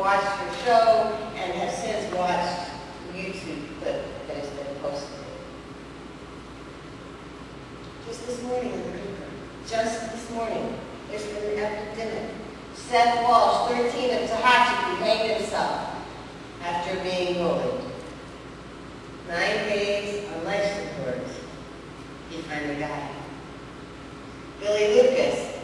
watched her show and have since watched the YouTube clip that has been posted. Just this morning in the paper, just this morning, there's been an epidemic. Seth Walsh, 13 of Tehachapi, hanged himself after being bullied. 9 days on life support. He finally died. Billy Lucas,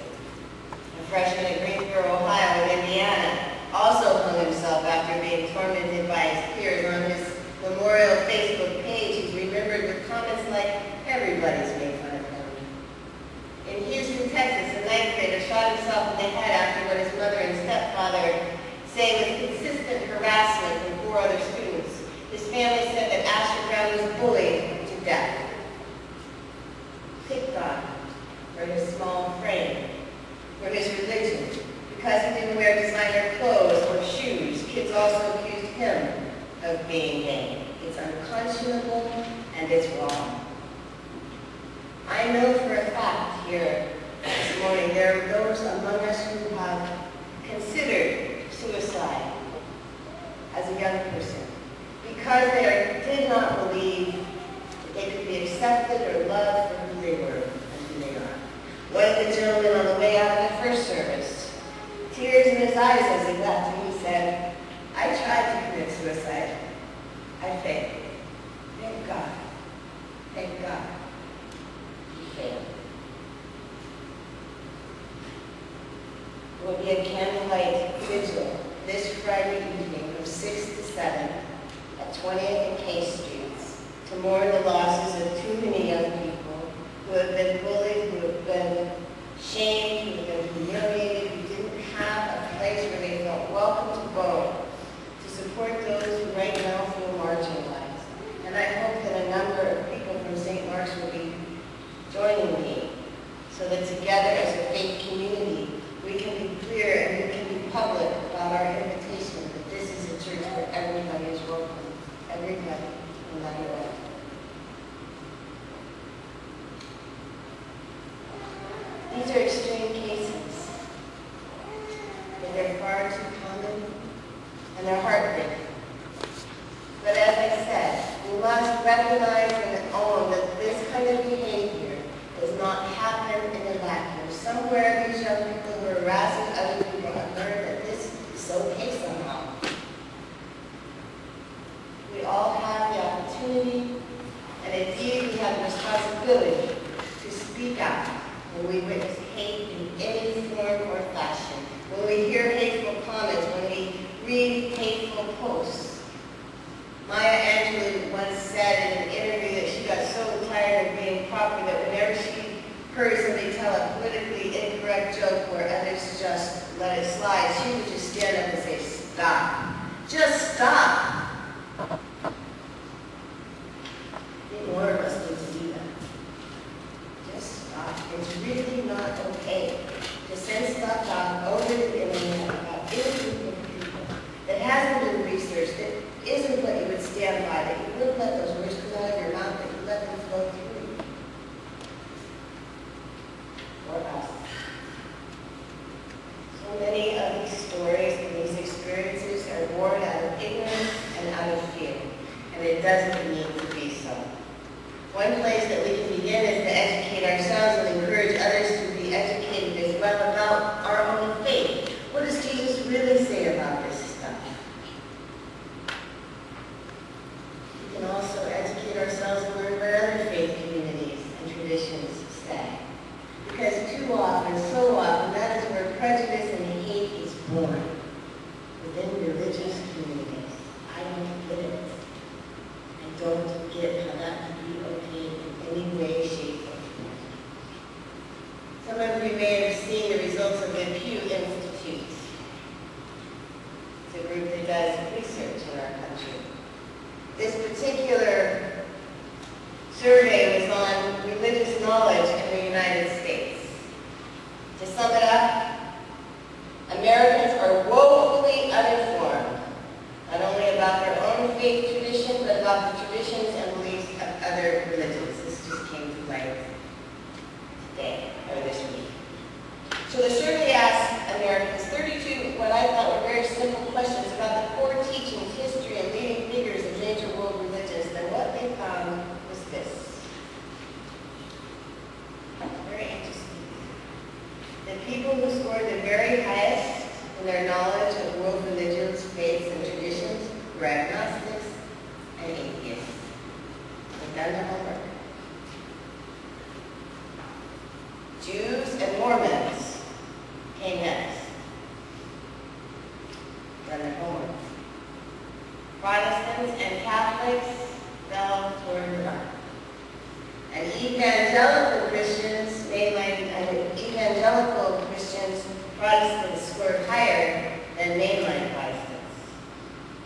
a freshman at Greensboro, Ohio, in Indiana, also hung himself after being tormented by his peers. On his memorial Facebook page, he's remembered with comments like, "Everybody's made fun of him." In Houston, Texas, a 9th grader shot himself in the head after what his mother and stepfather say was consistent harassment from 4 other students. His family said that Asher Brown was bullied to death, picked on for his small frame, for his religion, because he didn't wear designer clothes or shoes. Kids also accused him of being gay. It's unconscionable and it's wrong. I know for a fact here this morning there are those among us who have considered suicide as a young person because they did not believe that they could be accepted or loved for who they were and who they are. One of the gentlemen on the way out of the first service, tears in his eyes as he left, and he said, "I tried to commit suicide. I failed. Thank God. Thank God. He failed." There will be a candlelight vigil this Friday evening from 6 to 7 at 20th and K Streets to mourn the losses of too many young people who have been bullied, who have been shamed, who have been humiliated, who didn't have a place where they felt welcome to go, to support those who right now feel marginalized. And I hope that a number of people from St. Mark's will be joining me so that together as a faith community, we can be clear and we can be public about our invitation that this is a church where everybody is welcome. Everybody, no matter what. These are extreme cases, but they're far too common, and they're heartbreaking. But as I said, we must recognize and own that this kind of behavior does not happen in a vacuum. Somewhere these young people who are harassing other people have learned that this is okay somehow. We all have the opportunity, and indeed we have the responsibility to speak out when we witness hate in any form or fashion, when we hear hateful comments, when we read hateful posts. Maya Angelou once said in an interview that she got so tired of being proper that whenever she heard somebody tell a politically incorrect joke where others just let it slide, she would just stand up and say, "Stop. Just stop." I think more of us need to do that. Just stop. It's really not okay to send stuff out over the internet about any group of people that hasn't been researched, that isn't what you would stand by, that you wouldn't let those words come out of your mouth, that you let them flow through. Or us. So many of these stories and these experiences are born out of ignorance and out of fear, and it doesn't need to be so. One place that we can begin is to educate ourselves and encourage others to be educated as well about our own faith. What does Jesus really say about this stuff? We can also educate ourselves and learn what other faith communities and traditions say. Because too often, so often, that is where prejudice and hate is born, within religious communities. I don't get it. I don't get how that can be okay in any way, shape, or form. Some of you may have seen the results of the Pew Institute. It's a group that does research in our country. This particular survey was on religious knowledge in the United States. To sum it up, Americans are woefully uninformed, not only about their own faith tradition, but about the traditions and beliefs of other religions. This just came to light today, or this week. So the survey asked Americans 32 what I thought were very simple questions very highest in their knowledge of world religions, faiths, and traditions were agnostics and atheists. They've done their homework. Jews and Mormons came next. Done their homework. Protestants and Catholics fell toward the dark. And evangelical Christians, Protestants scored higher than mainline Protestants.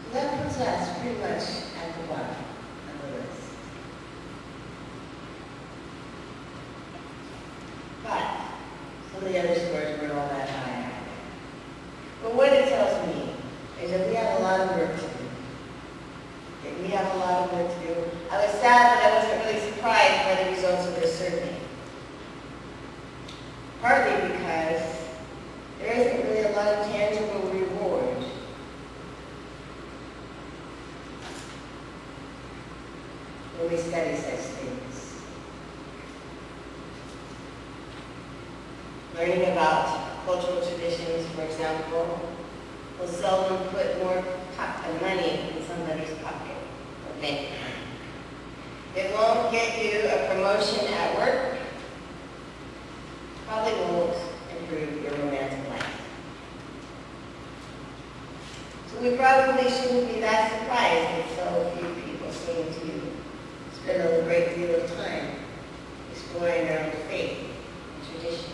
So that puts us pretty much at the bottom of the list. But some of the other scores weren't all that high. But what it tells me is that we have a lot of work to do. We have a lot of work to do. I was sad that I wasn't really surprised by the results of this survey. Partly because there isn't really a lot of tangible reward when we study such things. Learning about cultural traditions, for example, will seldom put more money in somebody's pocket or bank account. It won't get you a promotion at work. Probably won't improve your romantic life. So we probably shouldn't be that surprised that so few people seem to spend a great deal of time exploring their own faith and tradition.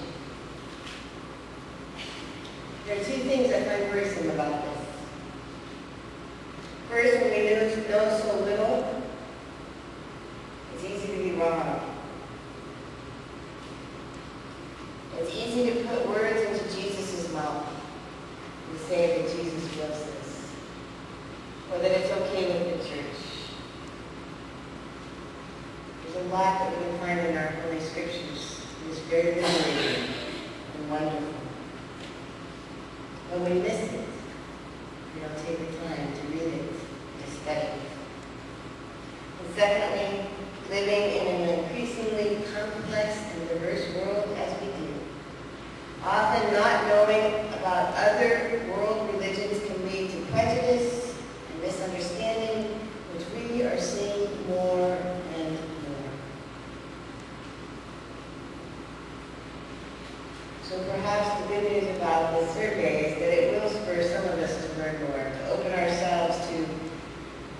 There are two things I find worrisome about this. First, when we know so little, it's easy to be wrong. It's easy to put words into Jesus' mouth and say that Jesus loves us, or that it's okay with the church. There's a lot that we can find in our Holy Scriptures that is very liberating and wonderful. But we miss it. We don't take the time to read it, to study it. And secondly, living in an increasingly complex and diverse world as we do, often not knowing about other world religions can lead to prejudice and misunderstanding, which we are seeing more and more. So perhaps the good news about this survey is that it will spur some of us to learn more, to open ourselves to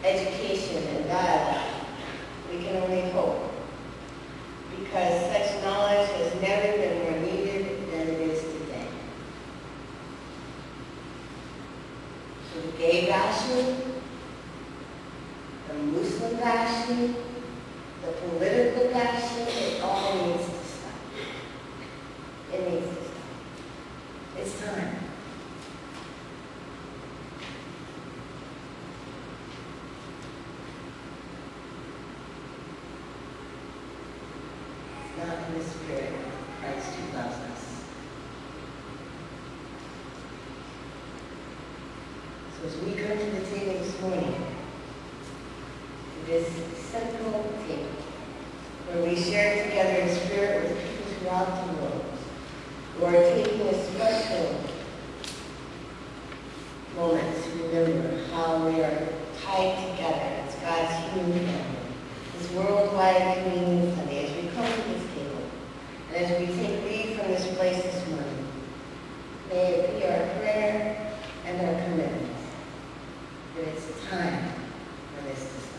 education and dialogue. We can only hope, because such knowledge has never been more needed than it is today. So the gay bashing, the Muslim bashing, the political bashing, it all needs to stop. It needs to stop. It's time. It's not in the spirit of Christ who loves us. So as we come to the table this morning, to this simple table, where we share together in spirit with people throughout the world, who are taking a special moment to remember how we are tied together as God's human family, this worldwide communion Sunday, as we come to this table, and as we take leave from this place this morning. May it be our prayer and our commitment that it's time for this to stop.